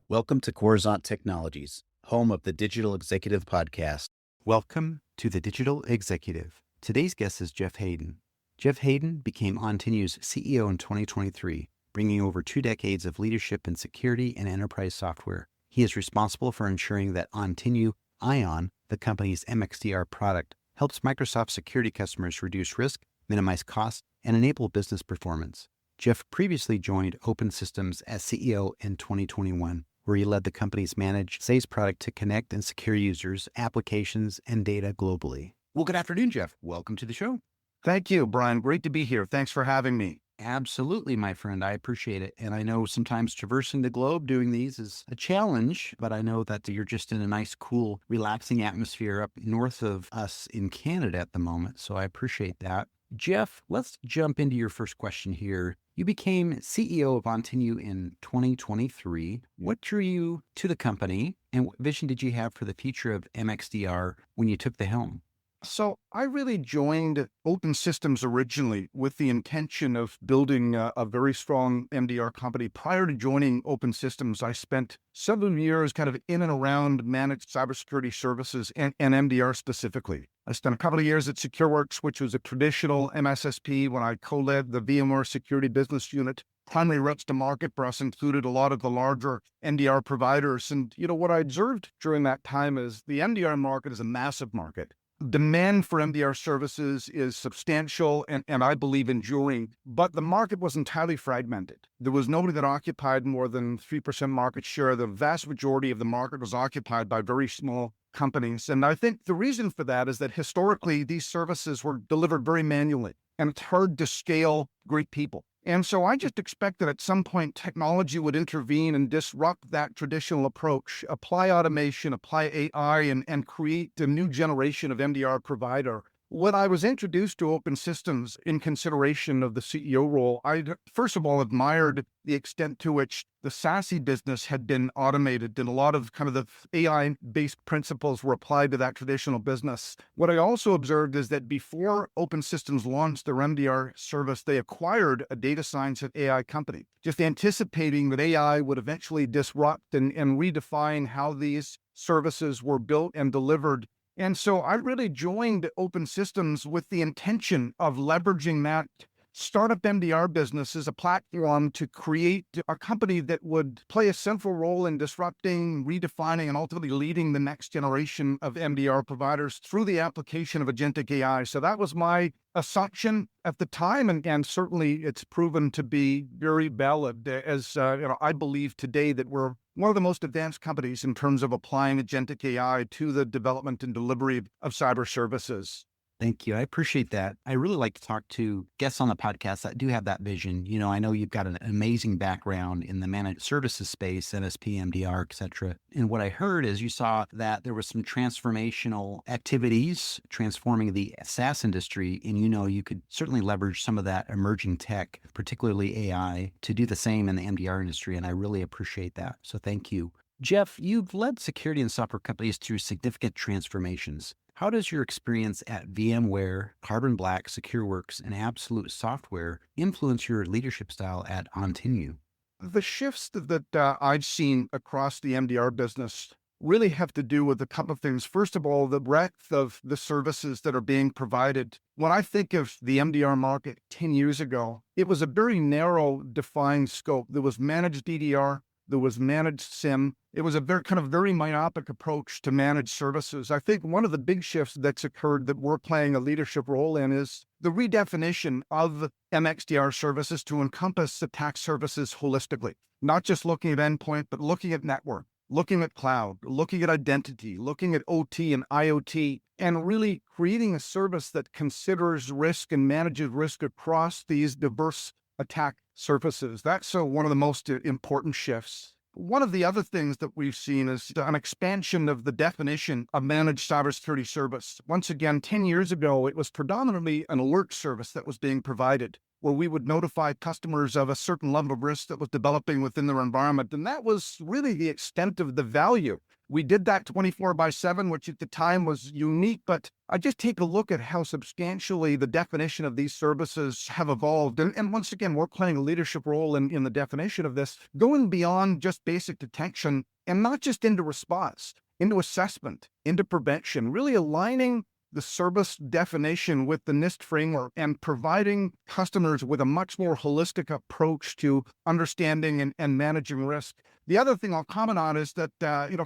Welcome to Coruzant Technologies, home of the Digital Executive Podcast. Welcome to the Digital Executive. Today's guest is Geoff Haydon. Geoff Haydon became Ontinue's CEO in 2023, bringing over 2 decades of leadership in security and enterprise software. He is responsible for ensuring that Ontinue Ion, the company's MXDR product, helps Microsoft security customers reduce risk, minimize costs, and enable business performance. Geoff previously joined Open Systems as CEO in 2021, where he led the company's managed SaaS product to connect and secure users, applications, and data globally. Well, good afternoon, Geoff. Welcome to the show. Thank you, Brian. Great to be here. Thanks for having me. Absolutely, my friend. I appreciate it. And I know sometimes traversing the globe doing these is a challenge, but I know that you're just in a nice, cool, relaxing atmosphere up north of us in Canada at the moment. So I appreciate that. Geoff, let's jump into your first question here. You became CEO of Ontinue in 2023. What drew you to the company, and what vision did you have for the future of MXDR when you took the helm? So I really joined Open Systems originally with the intention of building a very strong MDR company. Prior to joining Open Systems, I spent several years kind of in and around managed cybersecurity services and MDR specifically. I spent a couple of years at SecureWorks, which was a traditional MSSP when I co-led the VMware security business unit. Primary routes to market for us included a lot of the larger MDR providers. And, what I observed during that time is the MDR market is a massive market. Demand for MDR services is substantial and I believe enduring, but the market was entirely fragmented. There was nobody that occupied more than 3% market share. The vast majority of the market was occupied by very small companies. And I think the reason for that is that historically these services were delivered very manually, and it's hard to scale great people. And so I just expected at some point technology would intervene and disrupt that traditional approach, apply automation, apply AI, and create a new generation of MDR provider. When I was introduced to Open Systems in consideration of the CEO role, I first of all admired the extent to which the SASE business had been automated and a lot of kind of the AI-based principles were applied to that traditional business. What I also observed is that before Open Systems launched their MDR service, they acquired a data science and AI company, just anticipating that AI would eventually disrupt and redefine how these services were built and delivered. And so I really joined Open Systems with the intention of leveraging that startup MDR business as a platform to create a company that would play a central role in disrupting, redefining, and ultimately leading the next generation of MDR providers through the application of Agentic AI. So that was my assumption at the time, and certainly it's proven to be very valid as I believe today that we're one of the most advanced companies in terms of applying Agentic AI to the development and delivery of cyber services. Thank you. I appreciate that. I really like to talk to guests on the podcast that do have that vision. I know you've got an amazing background in the managed services space, MSP, MDR, et cetera. And what I heard is you saw that there was some transformational activities transforming the SaaS industry. And you could certainly leverage some of that emerging tech, particularly AI, to do the same in the MDR industry. And I really appreciate that. So thank you. Geoff, you've led security and software companies through significant transformations. How does your experience at VMware, Carbon Black, SecureWorks, and Absolute Software influence your leadership style at Ontinue? The shifts that I've seen across the MDR business really have to do with a couple of things. First of all, the breadth of the services that are being provided. When I think of the MDR market 10 years ago, it was a very narrow, defined scope. There was managed DDR, there was managed SIM. It was a very myopic approach to managed services. I think one of the big shifts that's occurred that we're playing a leadership role in is the redefinition of MXDR services to encompass attack services holistically, not just looking at endpoint, but looking at network, looking at cloud, looking at identity, looking at OT and IoT, and really creating a service that considers risk and manages risk across these diverse attack surfaces. That's one of the most important shifts. One of the other things that we've seen is an expansion of the definition of managed cybersecurity service. Once again, 10 years ago, it was predominantly an alert service that was being provided. where we would notify customers of a certain level of risk that was developing within their environment. And that was really the extent of the value. We did that 24/7, which at the time was unique, but I just take a look at how substantially the definition of these services have evolved. And once again, we're playing a leadership role in the definition of this, going beyond just basic detection and not just into response, into assessment, into prevention, really aligning the service definition with the NIST framework and providing customers with a much more holistic approach to understanding and managing risk. The other thing I'll comment on is that,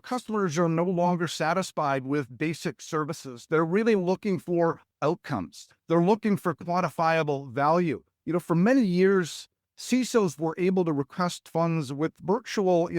customers are no longer satisfied with basic services. They're really looking for outcomes. They're looking for quantifiable value. For many years, CISOs were able to request funds with virtual,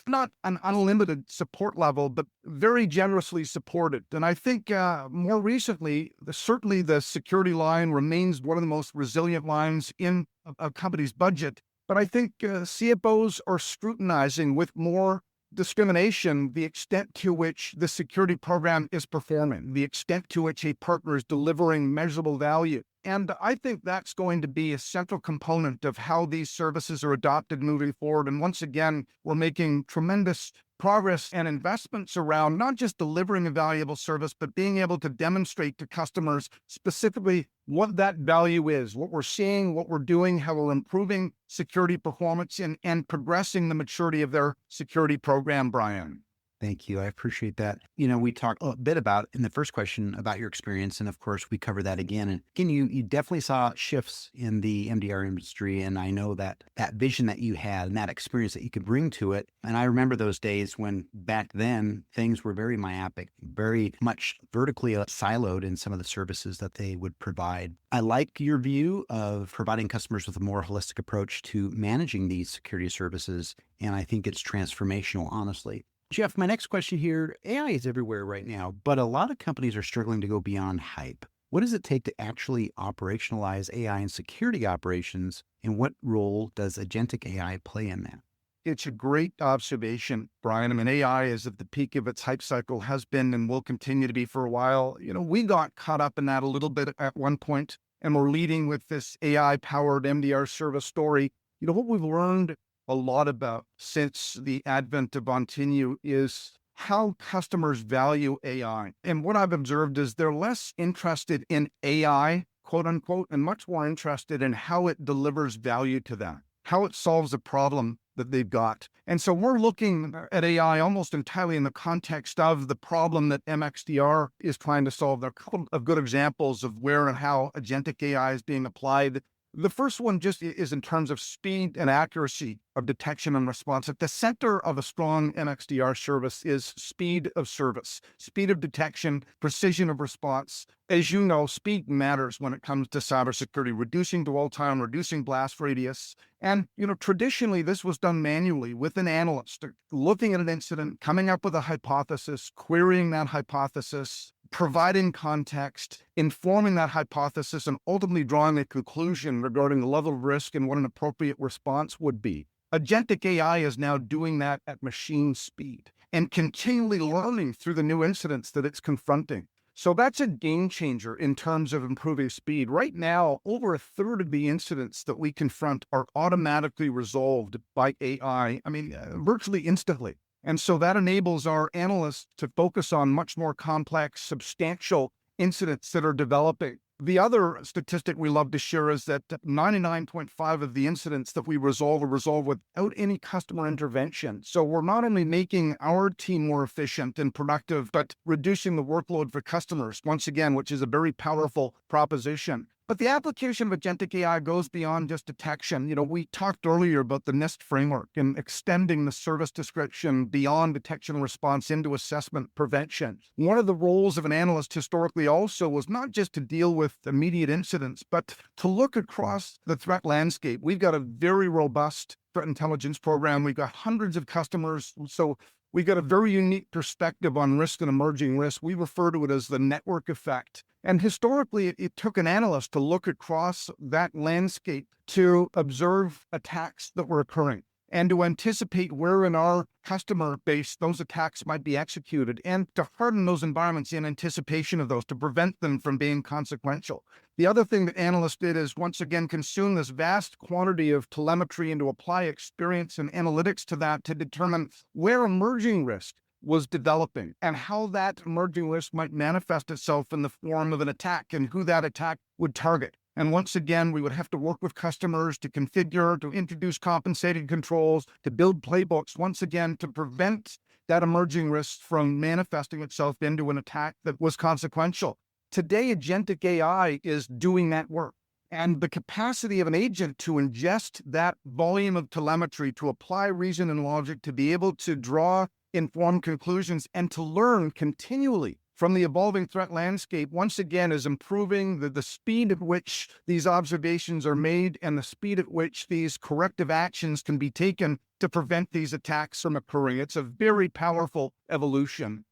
not an unlimited support level, but very generously supported. And I think more recently, certainly the security line remains one of the most resilient lines in a company's budget. But I think CFOs are scrutinizing with more discrimination the extent to which the security program is performing, the extent to which a partner is delivering measurable value. And I think that's going to be a central component of how these services are adopted moving forward. And once again, we're making tremendous progress and investments around not just delivering a valuable service, but being able to demonstrate to customers specifically what that value is, what we're seeing, what we're doing, how we're improving security performance and progressing the maturity of their security program, Brian. Thank you. I appreciate that. We talked a bit about in the first question about your experience. And of course, we cover that again. And again, you definitely saw shifts in the MDR industry. And I know that vision that you had and that experience that you could bring to it. And I remember those days when back then things were very myopic, very much vertically siloed in some of the services that they would provide. I like your view of providing customers with a more holistic approach to managing these security services. And I think it's transformational, honestly. Geoff, my next question here, AI is everywhere right now, but a lot of companies are struggling to go beyond hype. What does it take to actually operationalize AI in security operations, and what role does agentic AI play in that? It's a great observation, Brian. I mean, AI is at the peak of its hype cycle, has been and will continue to be for a while. We got caught up in that a little bit at one point, and we're leading with this AI-powered MDR service story. What we've learned a lot about since the advent of Ontinue is how customers value AI. And what I've observed is they're less interested in AI, quote unquote, and much more interested in how it delivers value to them, how it solves a problem that they've got. And so we're looking at AI almost entirely in the context of the problem that MXDR is trying to solve. There are a couple of good examples of where and how agentic AI is being applied. The first one just is in terms of speed and accuracy of detection and response. At the center of a strong MXDR service is speed of service, speed of detection, precision of response. As you know, speed matters when it comes to cybersecurity, reducing dwell time, reducing blast radius. And, traditionally this was done manually with an analyst looking at an incident, coming up with a hypothesis, querying that hypothesis, providing context, informing that hypothesis, and ultimately drawing a conclusion regarding the level of risk and what an appropriate response would be. Agentic AI is now doing that at machine speed and continually learning through the new incidents that it's confronting. So that's a game changer in terms of improving speed. Right now, over a third of the incidents that we confront are automatically resolved by AI. Virtually instantly. And so that enables our analysts to focus on much more complex, substantial incidents that are developing. The other statistic we love to share is that 99.5% of the incidents that we resolve are resolved without any customer intervention. So we're not only making our team more efficient and productive, but reducing the workload for customers, once again, which is a very powerful proposition. But the application of agentic AI goes beyond just detection. We talked earlier about the NIST framework and extending the service description beyond detection and response into assessment prevention. One of the roles of an analyst historically also was not just to deal with immediate incidents, but to look across the threat landscape. We've got a very robust threat intelligence program. We've got hundreds of customers. So we've got a very unique perspective on risk and emerging risk. We refer to it as the network effect. And historically, it took an analyst to look across that landscape to observe attacks that were occurring, and to anticipate where in our customer base those attacks might be executed, and to harden those environments in anticipation of those, to prevent them from being consequential. The other thing that analysts did is, once again, consume this vast quantity of telemetry and to apply experience and analytics to that to determine where emerging risk was developing and how that emerging risk might manifest itself in the form of an attack and who that attack would target. And once again, we would have to work with customers to configure, to introduce compensating controls, to build playbooks, once again, to prevent that emerging risk from manifesting itself into an attack that was consequential. Today, agentic AI is doing that work. And the capacity of an agent to ingest that volume of telemetry, to apply reason and logic, to be able to draw informed conclusions, and to learn continually from the evolving threat landscape, once again, is improving the speed at which these observations are made and the speed at which these corrective actions can be taken to prevent these attacks from occurring. It's a very powerful evolution.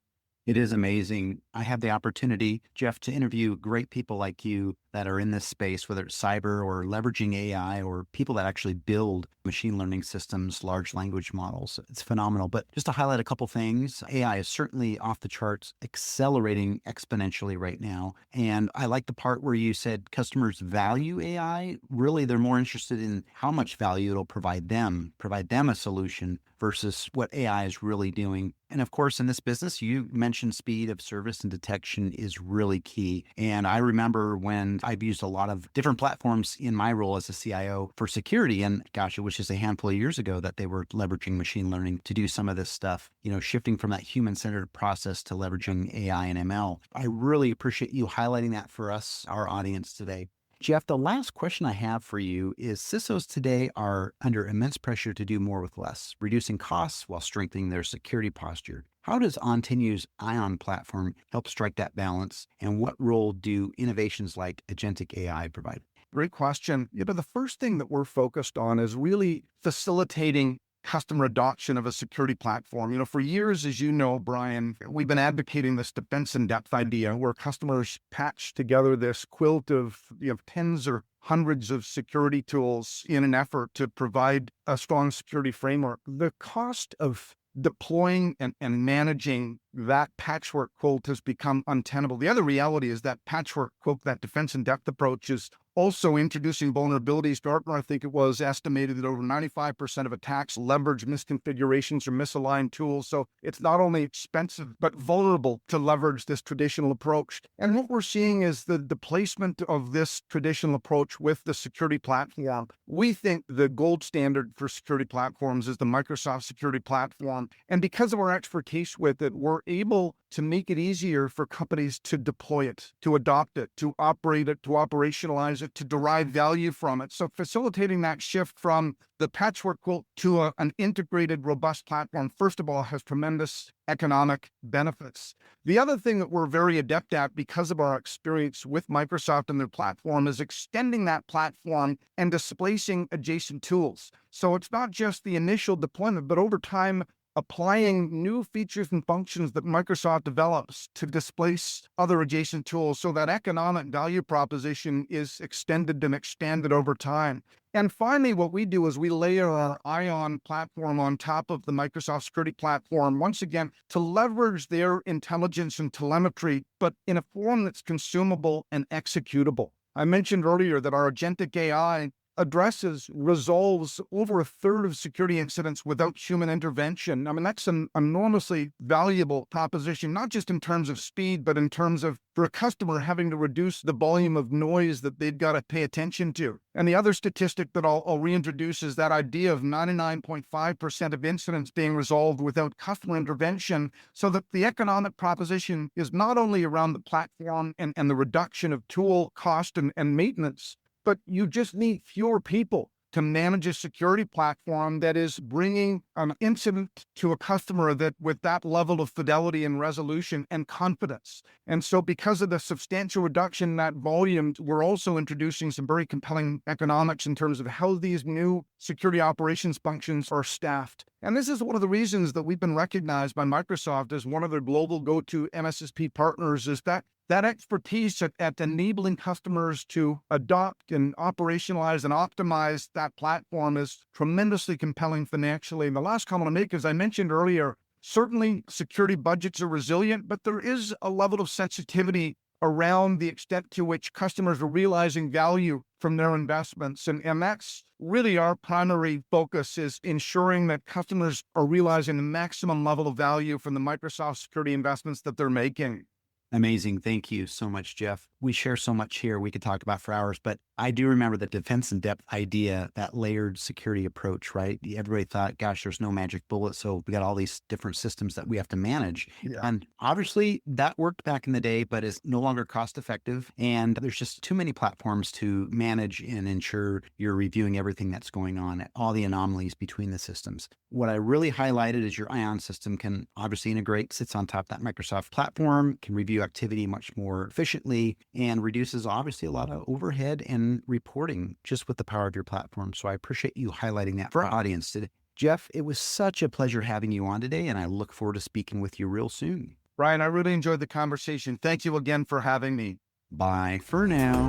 It is amazing. I have the opportunity, Geoff, to interview great people like you that are in this space, whether it's cyber or leveraging AI or people that actually build machine learning systems, large language models. It's phenomenal. But just to highlight a couple things, AI is certainly off the charts, accelerating exponentially right now. And I like the part where you said customers value AI. Really, they're more interested in how much value it'll provide them a solution versus what AI is really doing. And of course, in this business, you mentioned speed of service and detection is really key. And I remember when I've used a lot of different platforms in my role as a CIO for security. And gosh, it was just a handful of years ago that they were leveraging machine learning to do some of this stuff, shifting from that human-centered process to leveraging AI and ML. I really appreciate you highlighting that for us, our audience today. Geoff, the last question I have for you is CISOs today are under immense pressure to do more with less, reducing costs while strengthening their security posture. How does Ontinue's Ion platform help strike that balance? And what role do innovations like Agentic AI provide? Great question. The first thing that we're focused on is really facilitating customer adoption of a security platform. For years, as you know, Brian, we've been advocating this defense in depth idea where customers patch together this quilt of tens or hundreds of security tools in an effort to provide a strong security framework. The cost of deploying and managing that patchwork quilt has become untenable. The other reality is that patchwork quilt, that defense in depth approach, is also introducing vulnerabilities. Gartner, I think it was, estimated that over 95% of attacks leverage misconfigurations or misaligned tools. So it's not only expensive, but vulnerable to leverage this traditional approach. And what we're seeing is the displacement of this traditional approach with the security platform. We think the gold standard for security platforms is the Microsoft security platform. And because of our expertise with it, we're able to make it easier for companies to deploy it, to adopt it, to operate it, to operationalize it, to derive value from it. So facilitating that shift from the patchwork quilt to an integrated, robust platform, first of all, has tremendous economic benefits. The other thing that we're very adept at because of our experience with Microsoft and their platform is extending that platform and displacing adjacent tools. So it's not just the initial deployment, but over time, applying new features and functions that Microsoft develops to displace other adjacent tools so that economic value proposition is extended and expanded over time. And finally, what we do is we layer our Ion platform on top of the Microsoft security platform, once again, to leverage their intelligence and telemetry, but in a form that's consumable and executable. I mentioned earlier that our agentic AI resolves over a third of security incidents without human intervention. I mean, that's an enormously valuable proposition, not just in terms of speed, but in terms of, for a customer, having to reduce the volume of noise that they've got to pay attention to. And the other statistic that I'll reintroduce is that idea of 99.5% of incidents being resolved without customer intervention, so that the economic proposition is not only around the platform and the reduction of tool cost and maintenance, but you just need fewer people to manage a security platform that is bringing an incident to a customer that with that level of fidelity and resolution and confidence. And so because of the substantial reduction in that volume, we're also introducing some very compelling economics in terms of how these new security operations functions are staffed. And this is one of the reasons that we've been recognized by Microsoft as one of their global go-to MSSP partners, is that that expertise at enabling customers to adopt and operationalize and optimize that platform is tremendously compelling financially. And the last comment I'll make, as I mentioned earlier, certainly security budgets are resilient, but there is a level of sensitivity around the extent to which customers are realizing value from their investments. And that's really our primary focus, is ensuring that customers are realizing the maximum level of value from the Microsoft security investments that they're making. Amazing. Thank you so much, Geoff. We share so much here we could talk about for hours, but I do remember the defense in depth idea, that layered security approach, right? Everybody thought, gosh, there's no magic bullet. So we got all these different systems that we have to manage. Yeah. And obviously that worked back in the day, but is no longer cost effective. And there's just too many platforms to manage and ensure you're reviewing everything that's going on, all the anomalies between the systems. What I really highlighted is your ION system can obviously integrate, sits on top of that Microsoft platform, can review activity much more efficiently, and reduces obviously a lot of overhead and reporting just with the power of your platform. So I appreciate you highlighting that for our audience today. Geoff, it was such a pleasure having you on today, and I look forward to speaking with you real soon. Brian, I really enjoyed the conversation. Thank you again for having me. Bye for now.